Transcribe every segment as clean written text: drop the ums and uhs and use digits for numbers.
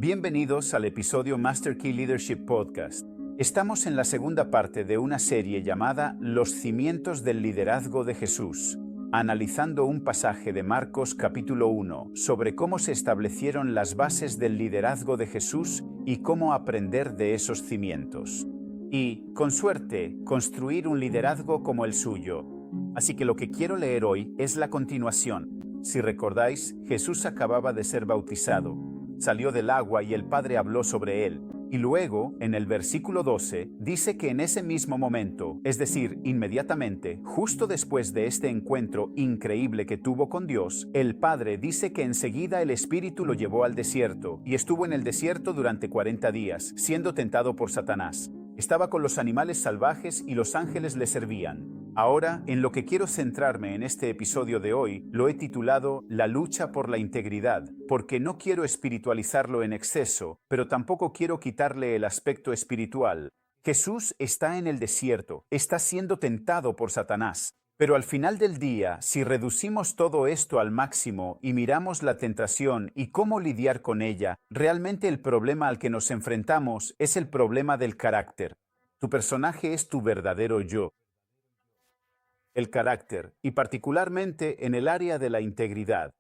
Bienvenidos al episodio Master Key Leadership Podcast. Estamos en la segunda parte de una serie llamada Los cimientos del liderazgo de Jesús, analizando un pasaje de Marcos capítulo 1 sobre cómo se establecieron las bases del liderazgo de Jesús y cómo aprender de esos cimientos. Y, con suerte, construir un liderazgo como el suyo. Así que lo que quiero leer hoy es la continuación. Si recordáis, Jesús acababa de ser bautizado. Salió del agua y el Padre habló sobre él. Y luego, en el versículo 12, dice que en ese mismo momento, es decir, inmediatamente, justo después de este encuentro increíble que tuvo con Dios, el Padre dice que enseguida el Espíritu lo llevó al desierto, y estuvo en el desierto durante 40 días, siendo tentado por Satanás. Estaba con los animales salvajes y los ángeles le servían. Ahora, en lo que quiero centrarme en este episodio de hoy, lo he titulado La lucha por la integridad, porque no quiero espiritualizarlo en exceso, pero tampoco quiero quitarle el aspecto espiritual. Jesús está en el desierto, está siendo tentado por Satanás. Pero al final del día, si reducimos todo esto al máximo y miramos la tentación y cómo lidiar con ella, realmente el problema al que nos enfrentamos es el problema del carácter. Tu personaje es tu verdadero yo. El carácter, y particularmente en el área de la integridad.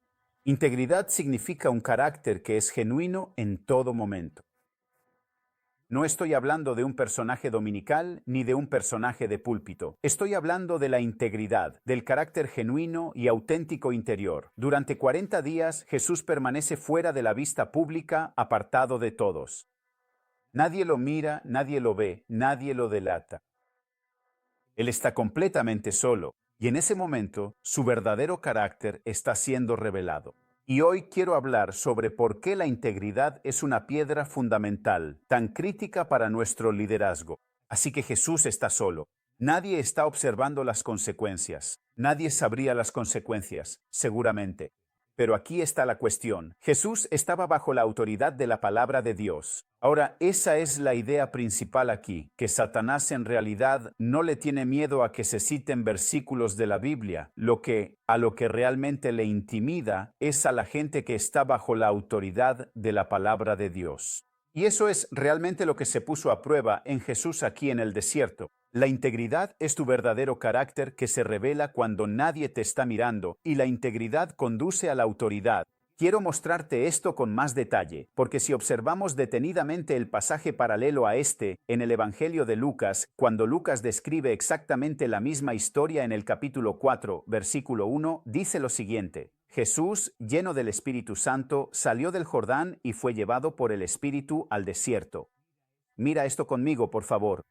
Integridad significa un carácter que es genuino en todo momento. No estoy hablando de un personaje dominical ni de un personaje de púlpito. Estoy hablando de la integridad, del carácter genuino y auténtico interior. Durante 40 días, Jesús permanece fuera de la vista pública, apartado de todos. Nadie lo mira, nadie lo ve, nadie lo delata. Él está completamente solo, y en ese momento su verdadero carácter está siendo revelado. Y hoy quiero hablar sobre por qué la integridad es una piedra fundamental, tan crítica para nuestro liderazgo. Así que Jesús está solo. Nadie está observando las consecuencias. Nadie sabría las consecuencias, seguramente. Pero aquí está la cuestión. Jesús estaba bajo la autoridad de la palabra de Dios. Ahora, esa es la idea principal aquí, que Satanás en realidad no le tiene miedo a que se citen versículos de la Biblia. A lo que realmente le intimida es a la gente que está bajo la autoridad de la palabra de Dios. Y eso es realmente lo que se puso a prueba en Jesús aquí en el desierto. La integridad es tu verdadero carácter que se revela cuando nadie te está mirando, y la integridad conduce a la autoridad. Quiero mostrarte esto con más detalle, porque si observamos detenidamente el pasaje paralelo a este, en el Evangelio de Lucas, cuando Lucas describe exactamente la misma historia en el capítulo 4, versículo 1, dice lo siguiente: Jesús, lleno del Espíritu Santo, salió del Jordán y fue llevado por el Espíritu al desierto. Mira esto conmigo, por favor.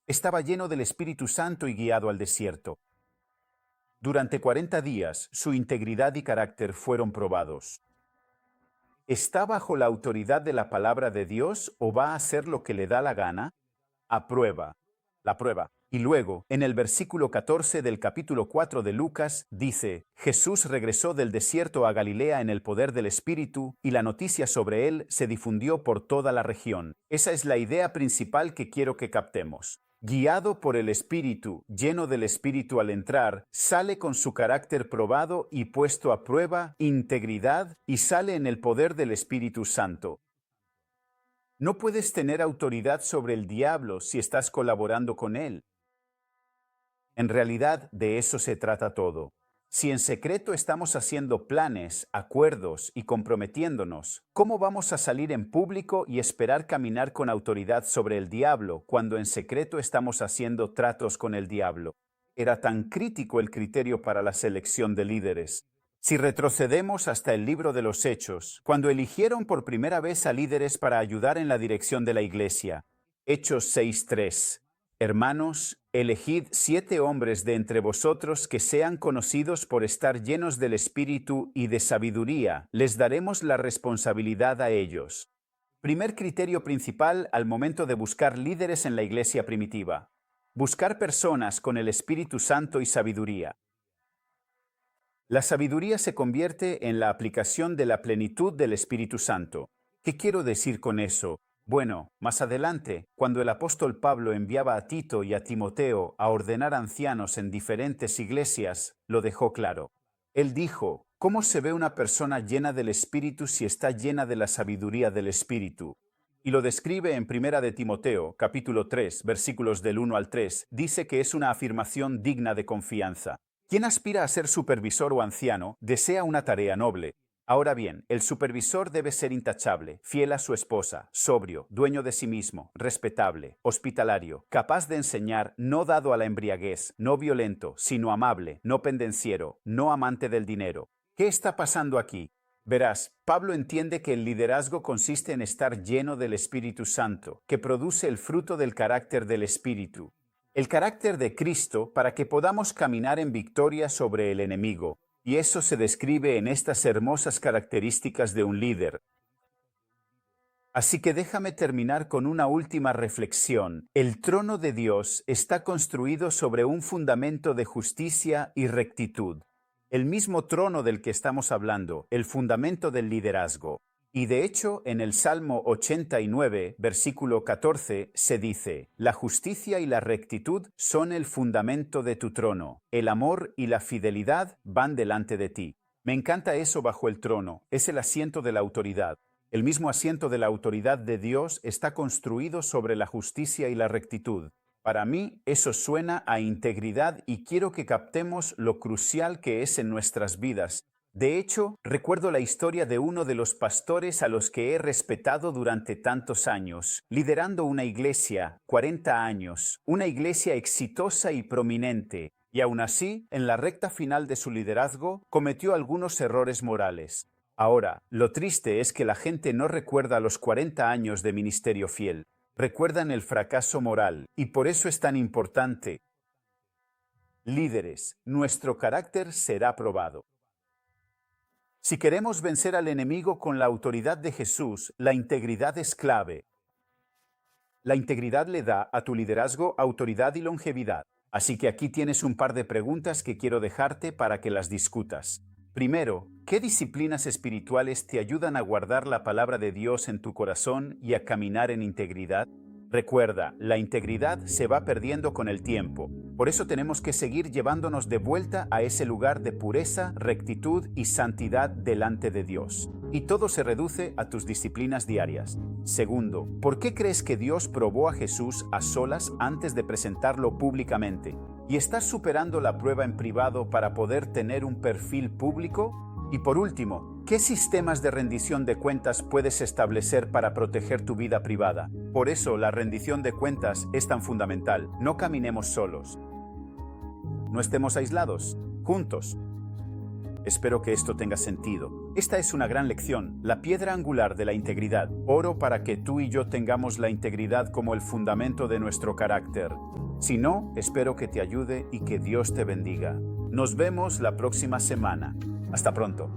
Estaba lleno del Espíritu Santo y guiado al desierto. Durante 40 días, su integridad y carácter fueron probados. ¿Está bajo la autoridad de la palabra de Dios o va a hacer lo que le da la gana? La prueba. Y luego, en el versículo 14 del capítulo 4 de Lucas, dice: Jesús regresó del desierto a Galilea en el poder del Espíritu, y la noticia sobre él se difundió por toda la región. Esa es la idea principal que quiero que captemos. Guiado por el Espíritu, lleno del Espíritu al entrar, sale con su carácter probado y puesto a prueba, integridad, y sale en el poder del Espíritu Santo. No puedes tener autoridad sobre el diablo si estás colaborando con él. En realidad, de eso se trata todo. Si en secreto estamos haciendo planes, acuerdos y comprometiéndonos, ¿cómo vamos a salir en público y esperar caminar con autoridad sobre el diablo cuando en secreto estamos haciendo tratos con el diablo? Era tan crítico el criterio para la selección de líderes. Si retrocedemos hasta el libro de los Hechos, cuando eligieron por primera vez a líderes para ayudar en la dirección de la iglesia, Hechos 6:3. Hermanos, elegid 7 hombres de entre vosotros que sean conocidos por estar llenos del Espíritu y de sabiduría. Les daremos la responsabilidad a ellos. Primer criterio principal al momento de buscar líderes en la iglesia primitiva. Buscar personas con el Espíritu Santo y sabiduría. La sabiduría se convierte en la aplicación de la plenitud del Espíritu Santo. ¿Qué quiero decir con eso? Bueno, más adelante, cuando el apóstol Pablo enviaba a Tito y a Timoteo a ordenar ancianos en diferentes iglesias, lo dejó claro. Él dijo: ¿Cómo se ve una persona llena del Espíritu si está llena de la sabiduría del Espíritu? Y lo describe en 1 de Timoteo, capítulo 3, versículos del 1 al 3, dice que es una afirmación digna de confianza. Quien aspira a ser supervisor o anciano desea una tarea noble. Ahora bien, el supervisor debe ser intachable, fiel a su esposa, sobrio, dueño de sí mismo, respetable, hospitalario, capaz de enseñar, no dado a la embriaguez, no violento, sino amable, no pendenciero, no amante del dinero. ¿Qué está pasando aquí? Verás, Pablo entiende que el liderazgo consiste en estar lleno del Espíritu Santo, que produce el fruto del carácter del Espíritu. El carácter de Cristo para que podamos caminar en victoria sobre el enemigo. Y eso se describe en estas hermosas características de un líder. Así que déjame terminar con una última reflexión. El trono de Dios está construido sobre un fundamento de justicia y rectitud. El mismo trono del que estamos hablando, el fundamento del liderazgo. Y de hecho, en el Salmo 89, versículo 14, se dice: la justicia y la rectitud son el fundamento de tu trono. El amor y la fidelidad van delante de ti. Me encanta eso bajo el trono. Es el asiento de la autoridad. El mismo asiento de la autoridad de Dios está construido sobre la justicia y la rectitud. Para mí, eso suena a integridad y quiero que captemos lo crucial que es en nuestras vidas. De hecho, recuerdo la historia de uno de los pastores a los que he respetado durante tantos años, liderando una iglesia, 40 años, una iglesia exitosa y prominente, y aún así, en la recta final de su liderazgo, cometió algunos errores morales. Ahora, lo triste es que la gente no recuerda los 40 años de ministerio fiel, recuerdan el fracaso moral, y por eso es tan importante. Líderes, nuestro carácter será probado. Si queremos vencer al enemigo con la autoridad de Jesús, la integridad es clave. La integridad le da a tu liderazgo autoridad y longevidad. Así que aquí tienes un par de preguntas que quiero dejarte para que las discutas. Primero, ¿qué disciplinas espirituales te ayudan a guardar la palabra de Dios en tu corazón y a caminar en integridad? Recuerda, la integridad se va perdiendo con el tiempo. Por eso tenemos que seguir llevándonos de vuelta a ese lugar de pureza, rectitud y santidad delante de Dios. Y todo se reduce a tus disciplinas diarias. Segundo, ¿por qué crees que Dios probó a Jesús a solas antes de presentarlo públicamente? ¿Y estás superando la prueba en privado para poder tener un perfil público? Y por último, ¿qué sistemas de rendición de cuentas puedes establecer para proteger tu vida privada? Por eso la rendición de cuentas es tan fundamental. No caminemos solos. No estemos aislados, juntos. Espero que esto tenga sentido. Esta es una gran lección, la piedra angular de la integridad. Oro para que tú y yo tengamos la integridad como el fundamento de nuestro carácter. Si no, espero que te ayude y que Dios te bendiga. Nos vemos la próxima semana. Hasta pronto.